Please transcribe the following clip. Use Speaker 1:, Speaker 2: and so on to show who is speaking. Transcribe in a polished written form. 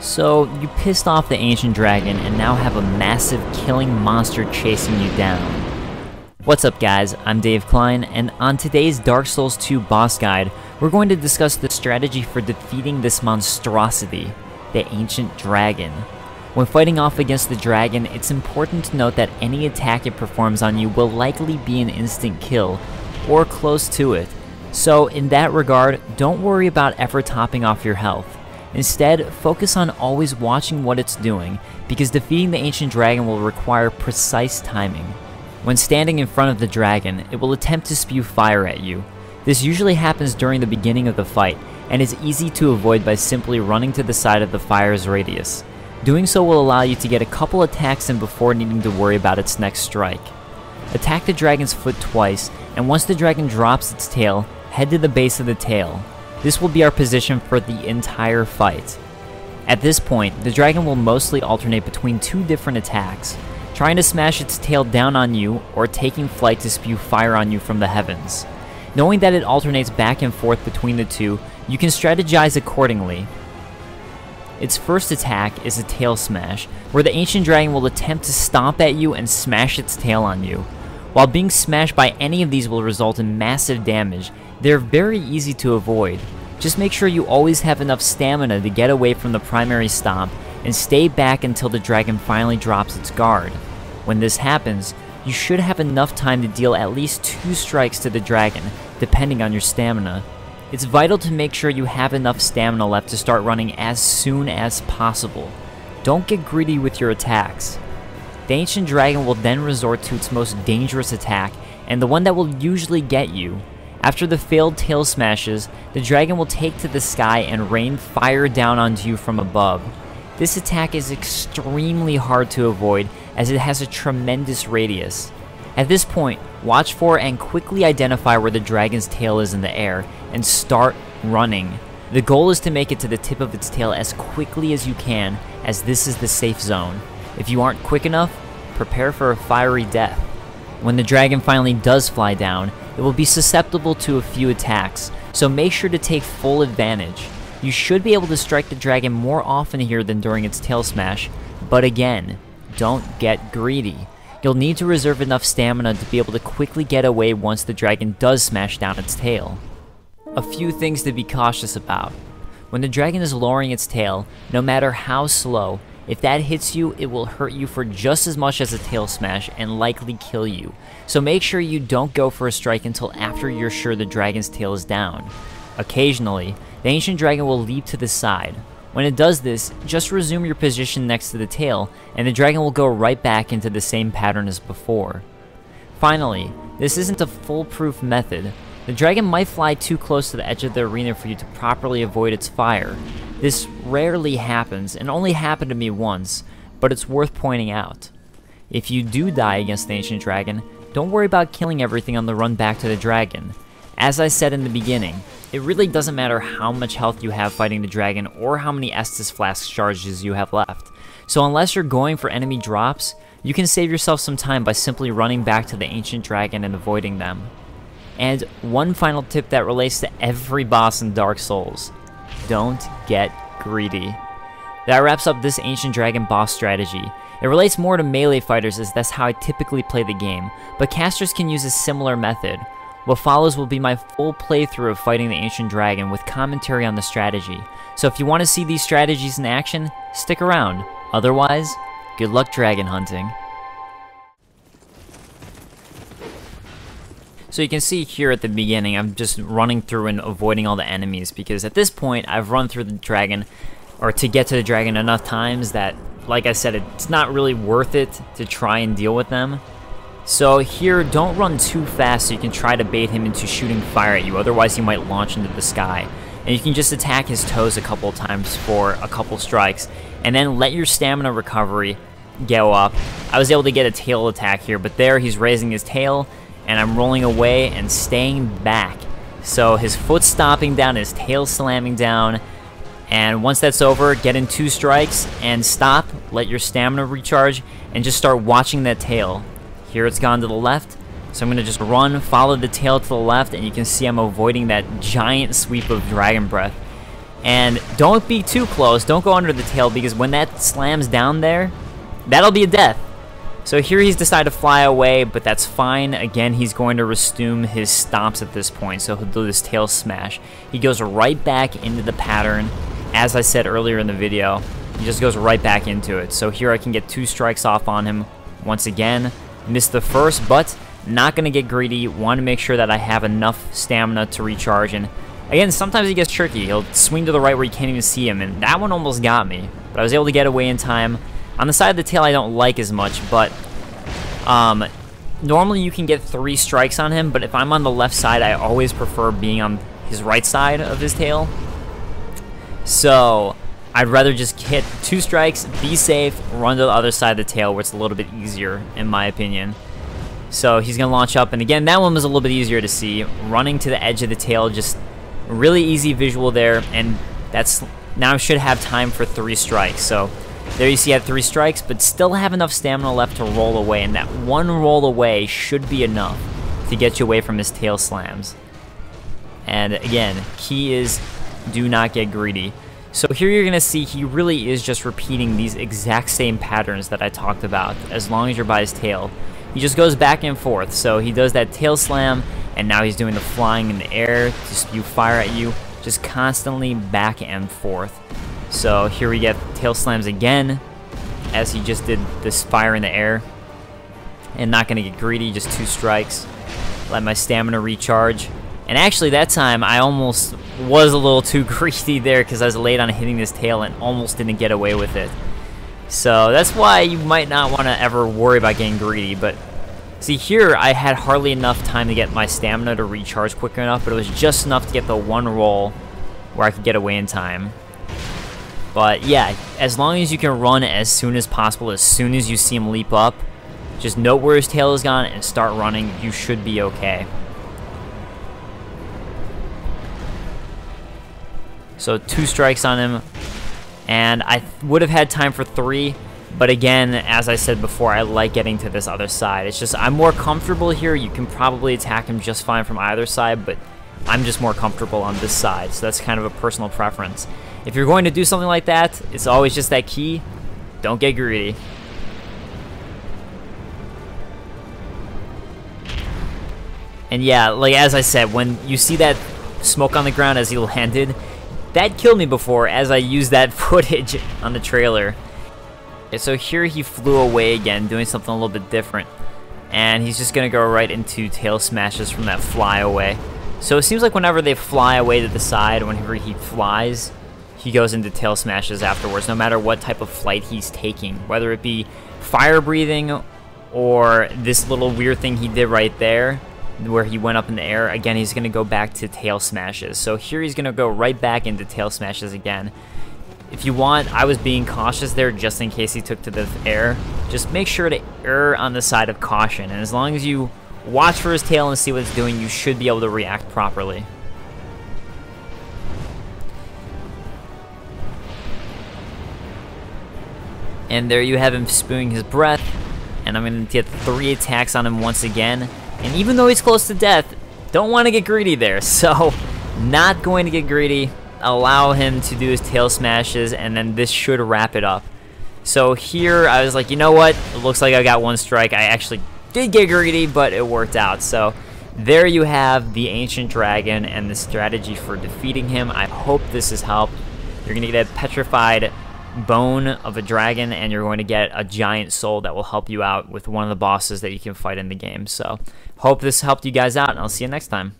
Speaker 1: So, you pissed off the ancient dragon and now have a massive killing monster chasing you down. What's up guys, I'm Dave Klein, and on today's Dark Souls 2 boss guide, we're going to discuss the strategy for defeating this monstrosity, the ancient dragon. When fighting off against the dragon, it's important to note that any attack it performs on you will likely be an instant kill, or close to it. So in that regard, don't worry about ever topping off your health. Instead, focus on always watching what it's doing, because defeating the ancient dragon will require precise timing. When standing in front of the dragon, it will attempt to spew fire at you. This usually happens during the beginning of the fight, and is easy to avoid by simply running to the side of the fire's radius. Doing so will allow you to get a couple attacks in before needing to worry about its next strike. Attack the dragon's foot twice, and once the dragon drops its tail, head to the base of the tail. This will be our position for the entire fight. At this point, the dragon will mostly alternate between two different attacks, trying to smash its tail down on you or taking flight to spew fire on you from the heavens. Knowing that it alternates back and forth between the two, you can strategize accordingly. Its first attack is a tail smash, where the ancient dragon will attempt to stomp at you and smash its tail on you. While being smashed by any of these will result in massive damage, they're very easy to avoid. Just make sure you always have enough stamina to get away from the primary stomp and stay back until the dragon finally drops its guard. When this happens, you should have enough time to deal at least 2 strikes to the dragon, depending on your stamina. It's vital to make sure you have enough stamina left to start running as soon as possible. Don't get greedy with your attacks. The ancient dragon will then resort to its most dangerous attack, and the one that will usually get you. After the failed tail smashes, the dragon will take to the sky and rain fire down onto you from above. This attack is extremely hard to avoid as it has a tremendous radius. At this point, watch for and quickly identify where the dragon's tail is in the air and start running. The goal is to make it to the tip of its tail as quickly as you can, as this is the safe zone. If you aren't quick enough, prepare for a fiery death. When the dragon finally does fly down, it will be susceptible to a few attacks, so make sure to take full advantage. You should be able to strike the dragon more often here than during its tail smash, but again, don't get greedy. You'll need to reserve enough stamina to be able to quickly get away once the dragon does smash down its tail. A few things to be cautious about. When the dragon is lowering its tail, no matter how slow, if that hits you, it will hurt you for just as much as a tail smash and likely kill you. So make sure you don't go for a strike until after you're sure the dragon's tail is down. Occasionally, the ancient dragon will leap to the side. When it does this, just resume your position next to the tail, and the dragon will go right back into the same pattern as before. Finally, this isn't a foolproof method. The dragon might fly too close to the edge of the arena for you to properly avoid its fire. This rarely happens, and only happened to me once, but it's worth pointing out. If you do die against the ancient dragon, don't worry about killing everything on the run back to the dragon. As I said in the beginning, it really doesn't matter how much health you have fighting the dragon or how many Estus Flask charges you have left. So unless you're going for enemy drops, you can save yourself some time by simply running back to the ancient dragon and avoiding them. And one final tip that relates to every boss in Dark Souls: don't get greedy. That wraps up this ancient dragon boss strategy. It relates more to melee fighters as that's how I typically play the game, but casters can use a similar method. What follows will be my full playthrough of fighting the ancient dragon with commentary on the strategy. So if you want to see these strategies in action, stick around. Otherwise, good luck dragon hunting. So you can see here at the beginning, I'm just running through and avoiding all the enemies, because at this point, I've run through the dragon, or to get to the dragon enough times that, like I said, it's not really worth it to try and deal with them. So here, don't run too fast so you can try to bait him into shooting fire at you, otherwise he might launch into the sky. And you can just attack his toes a couple of times for a couple strikes, and then let your stamina recovery go up. I was able to get a tail attack here, but there he's raising his tail, and I'm rolling away and staying back. So his foot's stomping down, his tail slamming down, and once that's over, get in 2 strikes and stop, let your stamina recharge, and just start watching that tail. Here it's gone to the left, so I'm going to just run, follow the tail to the left, and you can see I'm avoiding that giant sweep of Dragon Breath. And don't be too close, don't go under the tail, because when that slams down there, that'll be a death. So here he's decided to fly away, but that's fine. Again, he's going to resume his stomps at this point, so he'll do this tail smash. He goes right back into the pattern. As I said earlier in the video, he just goes right back into it. So here I can get 2 strikes off on him once again. Missed the first, but not going to get greedy. Want to make sure that I have enough stamina to recharge. And again, sometimes he gets tricky. He'll swing to the right where you can't even see him, and that one almost got me. But I was able to get away in time. On the side of the tail, I don't like as much, but normally you can get 3 strikes on him, but if I'm on the left side, I always prefer being on his right side of his tail. So I'd rather just hit 2 strikes, be safe, run to the other side of the tail where it's a little bit easier, in my opinion. So he's going to launch up, and again, that one was a little bit easier to see. Running to the edge of the tail, just really easy visual there, and that's now I should have time for 3 strikes. So there you see I had 3 strikes, but still have enough stamina left to roll away, and that one roll away should be enough to get you away from his tail slams. And again, key is do not get greedy. So here you're going to see he really is just repeating these exact same patterns that I talked about, as long as you're by his tail. He just goes back and forth, so he does that tail slam, and now he's doing the flying in the air to spew fire at you, just constantly back and forth. So here we get tail slams again, as he just did this fire in the air. And not going to get greedy, just 2 strikes. Let my stamina recharge. And actually that time I almost was a little too greedy there, because I was late on hitting this tail and almost didn't get away with it. So that's why you might not want to ever worry about getting greedy. But see, here I had hardly enough time to get my stamina to recharge quick enough, but it was just enough to get the one roll where I could get away in time. But yeah, as long as you can run as soon as possible, as soon as you see him leap up, just note where his tail is gone and start running, you should be okay. So 2 strikes on him, and I would have had time for 3, but again, as I said before, I like getting to this other side. It's just I'm more comfortable here. You can probably attack him just fine from either side, but I'm just more comfortable on this side, so that's kind of a personal preference. If you're going to do something like that, it's always just that key. Don't get greedy. And yeah, like as I said, when you see that smoke on the ground as he landed, that killed me before as I used that footage on the trailer. And so here he flew away again, doing something a little bit different. And he's just going to go right into tail smashes from that fly away. So it seems like whenever they fly away to the side, whenever he flies, he goes into tail smashes afterwards, no matter what type of flight he's taking. Whether it be fire breathing or this little weird thing he did right there, where he went up in the air, again, he's going to go back to tail smashes. So here he's going to go right back into tail smashes again. If you want, I was being cautious there just in case he took to the air. Just make sure to err on the side of caution, and as long as you watch for his tail and see what it's doing, you should be able to react properly. And there you have him spewing his breath, and I'm going to get 3 attacks on him once again. And even though he's close to death, don't want to get greedy there. So, not going to get greedy. Allow him to do his tail smashes, and then this should wrap it up. So here, I was like, you know what? It looks like I got 1 strike. I actually did get greedy, but it worked out. So, there you have the Ancient Dragon and the strategy for defeating him. I hope this has helped. You're going to get a petrified bone of a dragon, and you're going to get a giant soul that will help you out with one of the bosses that you can fight in the game. So hope this helped you guys out, and I'll see you next time.